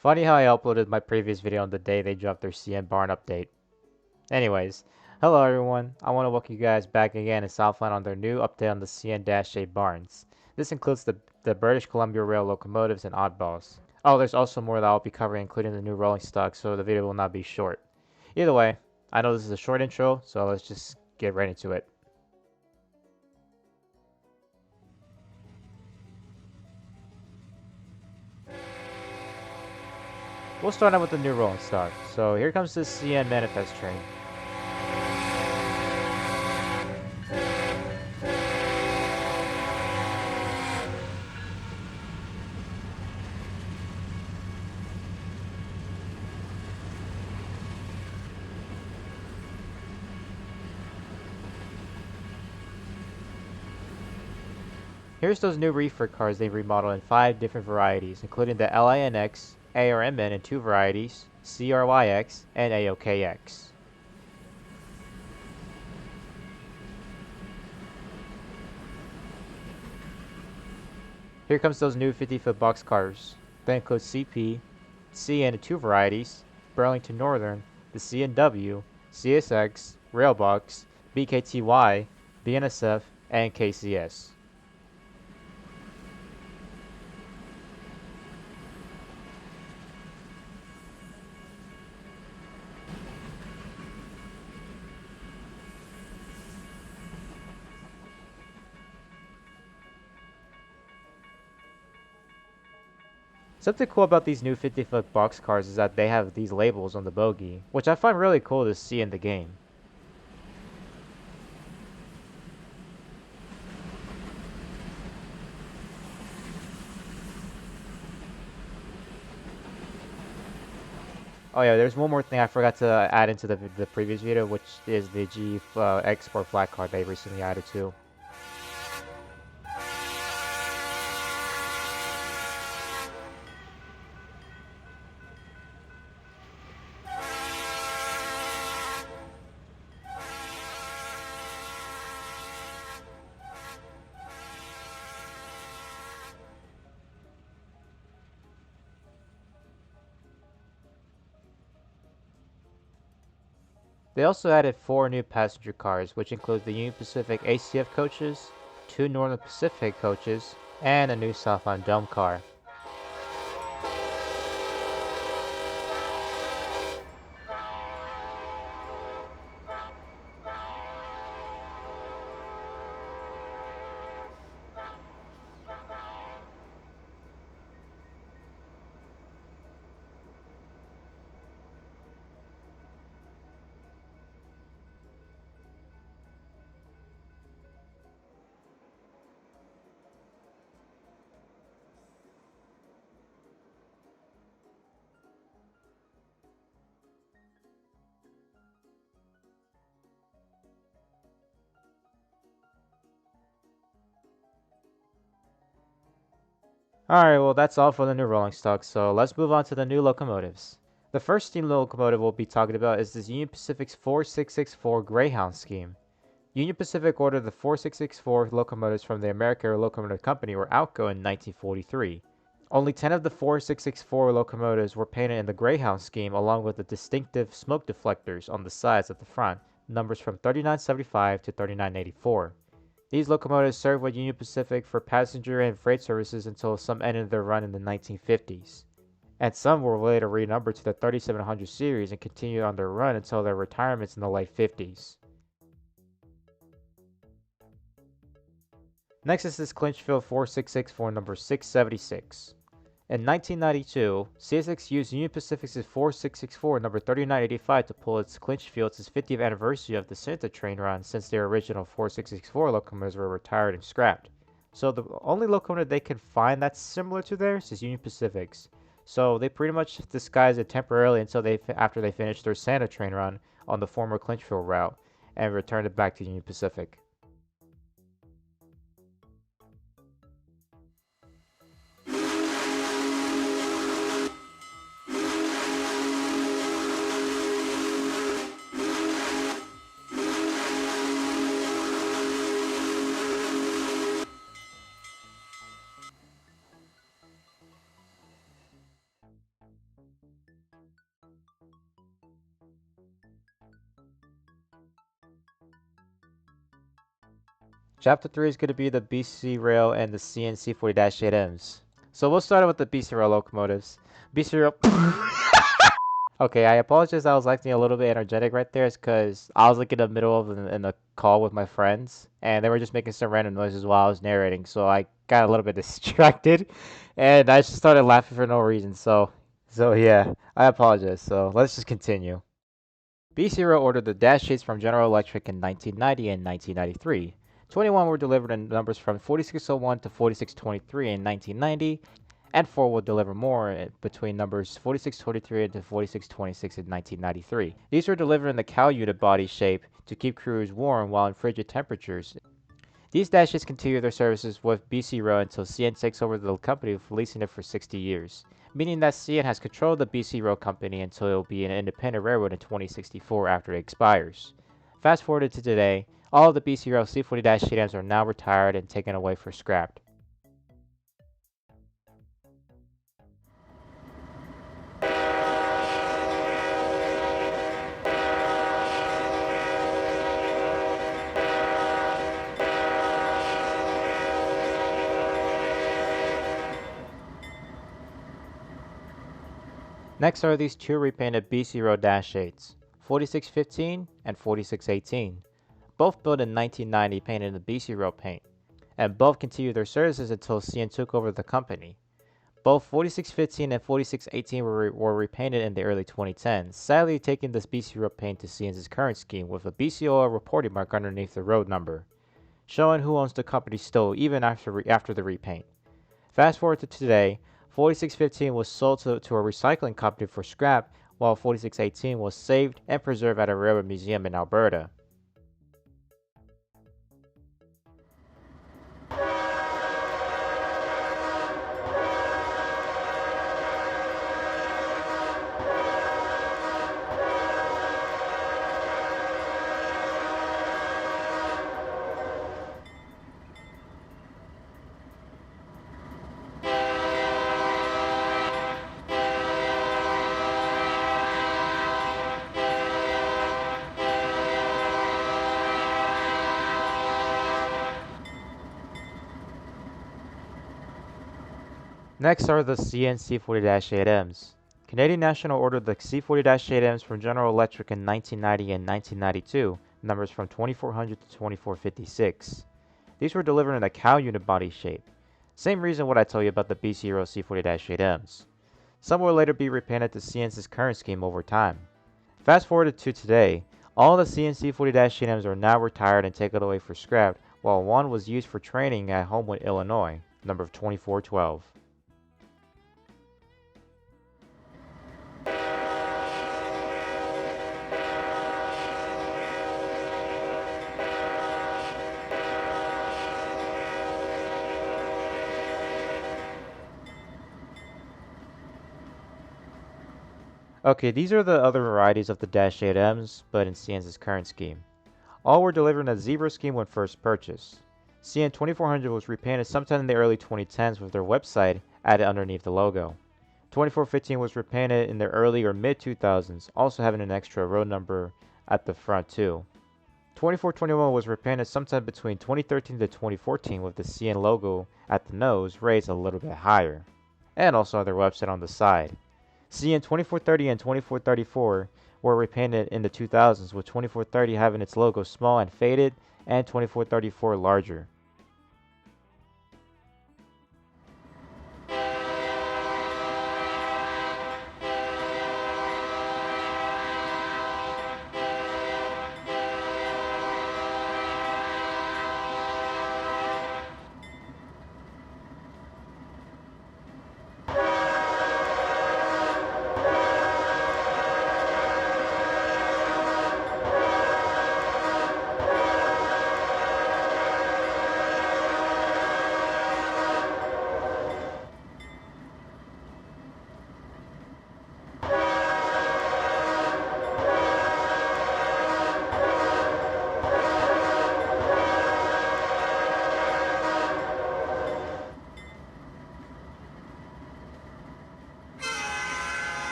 Funny how I uploaded my previous video on the day they dropped their CN barn update. Anyways, hello everyone. I want to welcome you guys back again in Southline on their new update on the CN-8 barns. This includes the British Columbia Rail locomotives and oddballs. Oh, there's also more that I'll be covering, including the new rolling stock, so the video will not be short. Either way, I know this is a short intro, so let's just get right into it. We'll start out with the new rolling stock. So here comes the CN manifest train. Here's those new Reefer cars they've remodeled in 5 different varieties, including the LINX, ARMN in 2 varieties, CRYX, and AOKX. Here comes those new 50-foot box cars. They include CP, CN in 2 varieties, Burlington Northern, the CNW, CSX, Railbox, BKTY, BNSF, and KCS. Something cool about these new 50-foot boxcars is that they have these labels on the bogie, which I find really cool to see in the game. Oh yeah, there's one more thing I forgot to add into the previous video, which is the G export flat card they recently added too. They also added 4 new passenger cars, which includes the Union Pacific ACF coaches, 2 Northern Pacific coaches, and a new Southline Dome car. Alright, well that's all for the new rolling stock, so let's move on to the new locomotives. The first steam locomotive we'll be talking about is this Union Pacific's 4664 Greyhound scheme. Union Pacific ordered the 4664 locomotives from the American Locomotive Company, or ALCO, in 1943. Only 10 of the 4664 locomotives were painted in the Greyhound scheme, along with the distinctive smoke deflectors on the sides at the front, numbers from 3975 to 3984. These locomotives served with Union Pacific for passenger and freight services until some ended their run in the 1950s. And some were later renumbered to the 3700 series and continued on their run until their retirements in the late 50s. Next is this Clinchfield 4664 number 676. In 1992, CSX used Union Pacific's 4664 number 3985 to pull its Clinchfield's 50th anniversary of the Santa train run, since their original 4664 locomotives were retired and scrapped. So the only locomotive they can find that's similar to theirs is Union Pacific's. So they pretty much disguised it temporarily until after they finished their Santa train run on the former Clinchfield route and returned it back to Union Pacific. Chapter 3 is going to be the BC Rail and the CN C40-8Ms. So we'll start with the BC Rail locomotives. BC Rail. Okay, I apologize. I was acting a little bit energetic right there. It's because I was like in the middle of in a call with my friends, and they were just making some random noises while I was narrating. So I got a little bit distracted, and I just started laughing for no reason. So yeah, I apologize. So let's just continue. BC Rail ordered the dash sheets from General Electric in 1990 and 1993. 21 were delivered in numbers from 4601 to 4623 in 1990, and 4 will deliver more between numbers 4623 to 4626 in 1993. These were delivered in the cow unit body shape to keep crews warm while in frigid temperatures. These dashes continue their services with BC Rail until CN takes over the company, leasing it for 60 years, meaning that CN has control of the BC Rail company until it will be an independent railroad in 2064 after it expires. Fast forwarded to today, all of the BC Rail C40-8Ms are now retired and taken away for scrapped. Next are these two repainted BC Rail Dash 8s, 4615 and 4618, both built in 1990 painted in the BC Rail paint, and both continued their services until CN took over the company. Both 4615 and 4618 were repainted in the early 2010s, sadly taking this BC Rail paint to CN's current scheme with a BCOL reporting mark underneath the road number, showing who owns the company still even after the repaint. Fast forward to today, 4615 was sold to a recycling company for scrap, while 4618 was saved and preserved at a railroad museum in Alberta. Next are the CN C40-8Ms. Canadian National ordered the C40-8Ms from General Electric in 1990 and 1992, numbers from 2400 to 2456. These were delivered in a cow unit body shape. Same reason what I told you about the BC Rail C40-8Ms. Some will later be repainted to CN's current scheme over time. Fast forwarded to today, all the CN C40-8Ms are now retired and taken away for scrap, while one was used for training at Homewood, Illinois, number 2412. Okay, these are the other varieties of the Dash 8Ms, but in CN's current scheme. All were delivered in a zebra scheme when first purchased. CN 2400 was repainted sometime in the early 2010s with their website added underneath the logo. 2415 was repainted in the early or mid 2000s, also having an extra road number at the front too. 2421 was repainted sometime between 2013 to 2014 with the CN logo at the nose raised a little bit higher, and also their website on the side. CN 2430 and 2434 were repainted in the 2000s, with 2430 having its logo small and faded, and 2434 larger.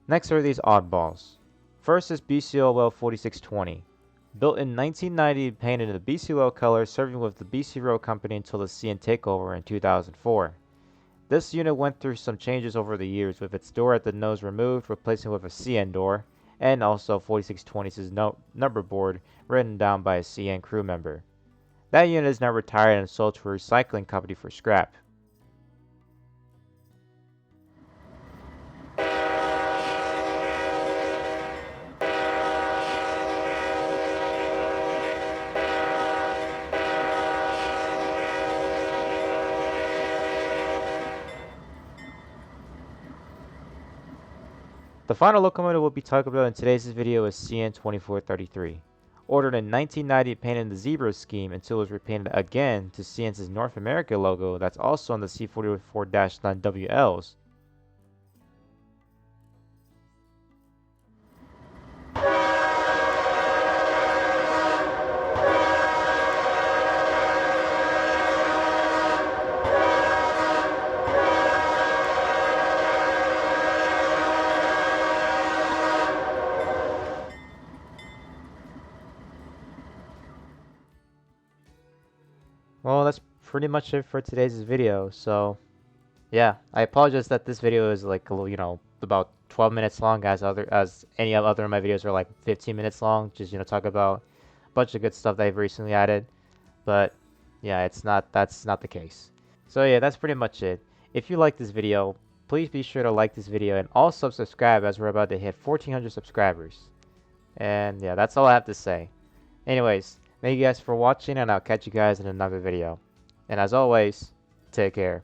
Next are these oddballs. First is BCOL C40-8Ms. Built in 1990 and painted in the BCOL color, serving with the BC Road Company until the CN takeover in 2004. This unit went through some changes over the years, with its door at the nose removed, replacing with a CN door, and also 4620's number board written down by a CN crew member. That unit is now retired and sold to a recycling company for scrap. The final locomotive we'll be talking about in today's video is CN2433. Ordered in 1990, painted in the zebra scheme until it was repainted again to CN's North America logo that's also on the C44-9WLs. Well, that's pretty much it for today's video. So, yeah, I apologize that this video is like a little, about 12 minutes long, as any other of my videos are like 15 minutes long. Just talk about a bunch of good stuff that I've recently added. But yeah, that's not the case. So yeah, that's pretty much it. If you like this video, please be sure to like this video and also subscribe, as we're about to hit 1,400 subscribers. And yeah, that's all I have to say. Anyways, thank you guys for watching, and I'll catch you guys in another video. And as always, take care.